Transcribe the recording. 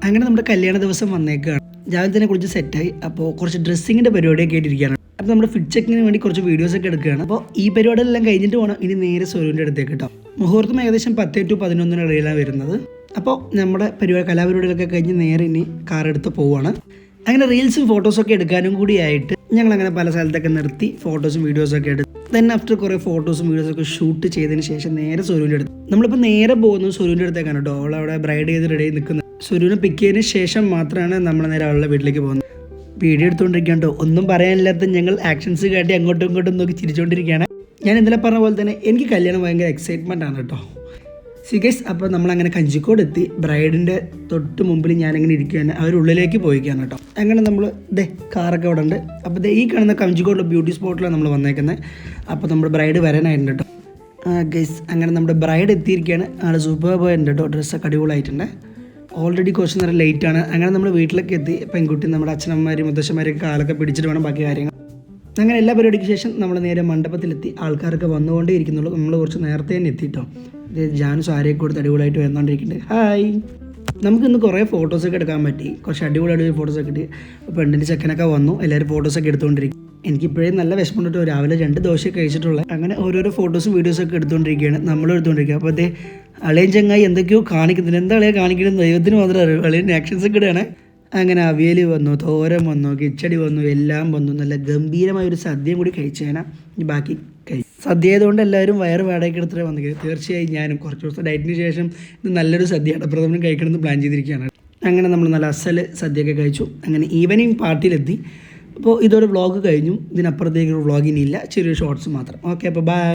അങ്ങനെ നമ്മുടെ കല്യാണ ദിവസം വന്നേക്കാണ്. രാവിലെ തന്നെ കുറിച്ച് സെറ്റായി. അപ്പോൾ കുറച്ച് ഡ്രസ്സിങ്ങിൻ്റെ പരിപാടിയൊക്കെ ആയിട്ടിരിക്കുകയാണ്. അപ്പോൾ നമ്മുടെ ഫിറ്റ് ചെക്കിന് വേണ്ടി കുറച്ച് വീഡിയോസൊക്കെ എടുക്കുകയാണ്. അപ്പോൾ ഈ പരിപാടിയെല്ലാം കഴിഞ്ഞിട്ട് വേണം ഇനി നേരെ സൊരൂൻ്റെ അടുത്തേക്ക് കേട്ടോ. മുഹൂർത്തം ഏകദേശം 10 to 11 ഇടയിലാണ് വരുന്നത്. അപ്പോൾ നമ്മുടെ കലാപരിപാടികളൊക്കെ കഴിഞ്ഞ് നേരെ ഇനി കാർ എടുത്ത് പോവുകയാണ്. അങ്ങനെ റീൽസും ഫോട്ടോസൊക്കെ എടുക്കാനും കൂടിയായിട്ട് ഞങ്ങളങ്ങനെ പല സ്ഥലത്തൊക്കെ നിർത്തി ഫോട്ടോസും വീഡിയോസൊക്കെ എടുത്തു. ദെൻ ആഫ്റ്റർ കുറേ ഫോട്ടോസും വീഡിയോസൊക്കെ ഷൂട്ട് ചെയ്തതിന് ശേഷം നേരെ സൊരൂൻ്റെ അടുത്ത്. നമ്മളിപ്പോൾ നേരെ പോകുന്നത് സൊരൂൻ്റെ അടുത്തേക്കാണ് കേട്ടോ. അവളവിടെ ബ്രൈഡ് ചെയ്ത് റെഡി ആയി നിൽക്കുന്നത്. സൊരൂനെ പിക്ക് ചെയ്തതിന് ശേഷം മാത്രമാണ് നമ്മൾ നേരെ അവളുടെ വീട്ടിലേക്ക് പോകുന്നത്. വീഡിയോ എടുത്തുകൊണ്ടിരിക്കുകയാണ് കേട്ടോ. ഒന്നും പറയാനില്ലാത്ത ഞങ്ങൾ ആക്ഷൻസ് കാട്ടി അങ്ങോട്ടും ഇങ്ങോട്ടും നോക്കി ചിരിച്ചുകൊണ്ടിരിക്കുകയാണ്. ഞാൻ ഇന്നലെ പറഞ്ഞ പോലെ തന്നെ എനിക്ക് കല്യാണം ഭയങ്കര എക്സൈറ്റ്മെൻ്റ് ആണ് കേട്ടോ. ഗൈസ്, അപ്പോൾ നമ്മളങ്ങനെ കഞ്ചിക്കോട് എത്തി. ബ്രൈഡിൻ്റെ തൊട്ട് മുമ്പിൽ ഞാനിങ്ങനെ ഇരിക്കുകയാണ്. അവരുള്ളിലേക്ക് പോയിക്കാണ് കേട്ടോ. അങ്ങനെ നമ്മൾ കാറൊക്കെ അവിടെ ഉണ്ട്. അപ്പോൾ ഈ കാണുന്ന കഞ്ചിക്കോടുള്ള ബ്യൂട്ടി സ്പോട്ടിലാണ് നമ്മൾ വന്നേക്കുന്നത്. അപ്പോൾ നമ്മുടെ ബ്രൈഡ് വരാനായിട്ടുണ്ട് കേട്ടോ. ഗൈസ്, അങ്ങനെ നമ്മുടെ ബ്രൈഡ് എത്തിയിരിക്കുകയാണ്. ആൾ സൂപ്പർ ബോയ് ഉണ്ട് കേട്ടോ. ഡ്രസ്സൊക്കെ അടിപൊളിയായിട്ടുണ്ട്. ഓൾറെഡി കുറച്ച് നേരം ലേറ്റാണ്. അങ്ങനെ നമ്മൾ വീട്ടിലേക്ക് എത്തി. പെൺകുട്ടി നമ്മുടെ അച്ഛനമ്മമാരും മുത്തശ്ശന്മാരൊക്കെ കാലൊക്കെ പിടിച്ചിട്ട് വേണം ബാക്കി കാര്യങ്ങൾ. അങ്ങനെ എല്ലാ പരിപാടിക്ക് ശേഷം നമ്മൾ നേരെ മണ്ഡപത്തിലെത്തി. ആൾക്കാരൊക്കെ വന്നുകൊണ്ടേ ഇരിക്കുന്നുള്ളൂ. നമ്മൾ കുറച്ച് നേരത്തെ തന്നെ എത്തിയിട്ടോ. ജാനു സാരിയൊക്കെ കൊടുത്ത് അടിപൊളിയായിട്ട് വന്നുകൊണ്ടിരിക്കുന്നുണ്ട്. ഹായ്, നമുക്കിന്ന് കുറേ ഫോട്ടോസൊക്കെ എടുക്കാൻ പറ്റി. കുറച്ച് അടിപൊളി ഫോട്ടോസൊക്കെ കിട്ടി. പെണ്ണിൻ്റെ ചെക്കനൊക്കെ വന്നു. എല്ലാവരും ഫോട്ടോസൊക്കെ എടുത്തുകൊണ്ടിരിക്കും. എനിക്കിപ്പോഴേ നല്ല വിഷമമുണ്ട്. രാവിലെ 2 ദോശ കഴിച്ചിട്ടുള്ളത്. അങ്ങനെ ഓരോരോ ഫോട്ടോസും വീഡിയോസൊക്കെ എടുത്തുകൊണ്ടിരിക്കുകയാണ്. നമ്മളും എടുത്തുകൊണ്ടിരിക്കുക. അപ്പോൾ അളിയൻ ചങ്ങായി എന്തൊക്കെയോ കാണിക്കുന്നില്ല. എന്താ അളിയെ കാണിക്കണമെന്ന് ദൈവത്തിന് മാത്രമേ അറിയൂ. അളിയൻ ആക്ഷൻസൊക്കെ ഇടുകയാണ്. അങ്ങനെ അവിയൽ വന്നു, തോരൻ വന്നു, കിച്ചടി വന്നു, എല്ലാം വന്നു. നല്ല ഗംഭീരമായൊരു സദ്യയും കൂടി കഴിച്ചു കഴിഞ്ഞാൽ ബാക്കി സദ്യ ആയതുകൊണ്ട് എല്ലാവരും വയറ് വാടകയ്ക്ക് എടുത്തിട്ട് വന്നിരിക്കുന്നത്. തീർച്ചയായും ഞാനും കുറച്ച് ദിവസം ഡയറ്റിന് ശേഷം ഇത് നല്ലൊരു സദ്യ അടപ്രഥമനും കഴിക്കണമെന്ന് പ്ലാൻ ചെയ്തിരിക്കുകയാണ്. അങ്ങനെ നമ്മൾ നല്ല അസല് സദ്യയൊക്കെ കഴിച്ചു. അങ്ങനെ ഈവനിങ് പാർട്ടിയിലെത്തി. അപ്പോൾ ഇതൊരു വ്ളോഗ് കഴിഞ്ഞു. ഇതിനപ്പുറത്തേക്കൊരു വ്ളോഗ് ഇനിയില്ല. ചെറിയൊരു ഷോർട്സ് മാത്രം. ഓക്കെ, അപ്പോൾ ബൈ.